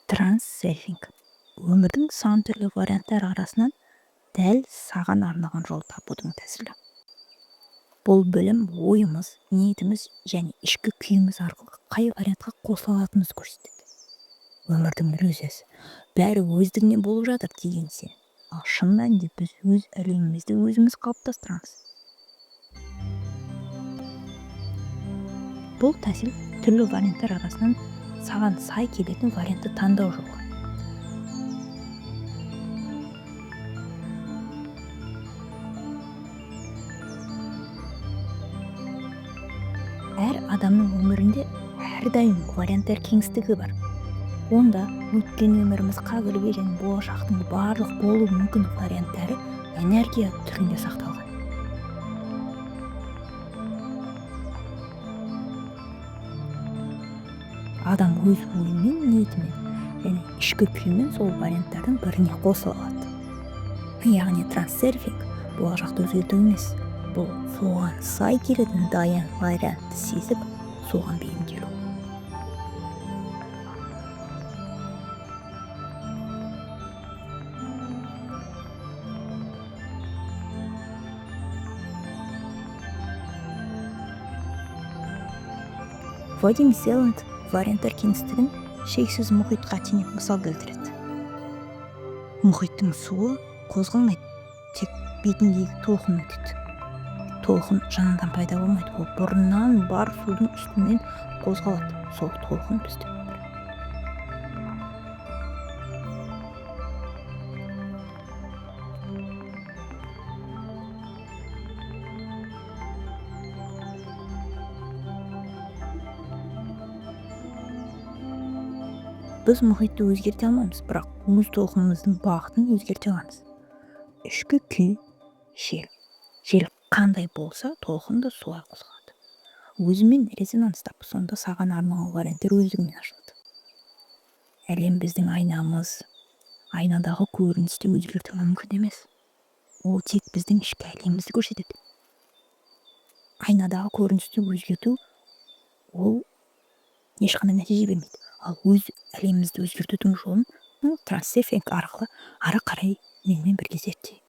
Транссерфинг өмірдің сан түрлі варианттары арасынан дәл саған арналған жол табудың тәсілі. Бұл білім ойымыз, ниетіміз және ішкі күйіміз арқылы қай вариантқа қосыла алатынымызды көрсетеді. Өмірдің иллюзиясы бәрі өздігінен болып жатыр деген сен. Ал шын мәнінде біз өз әлемімізді өзіміз қалыптастырамыз. Бұл тәсіл түрлі варианттар арасынан саған сай келетін вариантты таңдау жолы. Әр адамның өмірінде әрдайым варианттар кеңістігі бар. Онда өткен өміріміз, қазіргі және болашақтың барлық болуы мүмкін варианттары энергия түрінде сақталған. Адам өз ойымен, ниетімен және ішкі күйімен сол варианттардың біріне қосыла алады. Яғни транссерфинг болашақты өзгерту емес, бұл соған сай келетін дайын вариантты сезіп, соған бейімделу. Вадим Зеланд варианттар кеңістігін шексіз мұхитқа теңеп мысал келтіреді. Мұхиттың суы қозғалмайды, тек бетіндегі толқын өтеді. Толқын жаңадан пайда болмайды, ол бұрыннан бар судың үстімен қозғалады. Сол толқын біздің өмір. Біз мұхитты өзгерте алмаймыз, бірақ өз толқынымыздың бағытын өзгерте аламыз. Ішкі күй жел қандай болса, толқын да солай қозғалады. Өзімен резонанс тап, сонда саған арналған варианттар өздігінен ашылады. Әлем біздің айнамыз, айнадағы көріністі өзгерту мүмкін емес. Ол тек біздің ішкі әлемімізді көрсетеді. Айнадағы көріністі өзгерту ол ешқандай нәтиже бермейді. Ал өз әлемімізді өзгертудің жолын транссерфинг арқылы ары қарай менімен бірге зерттей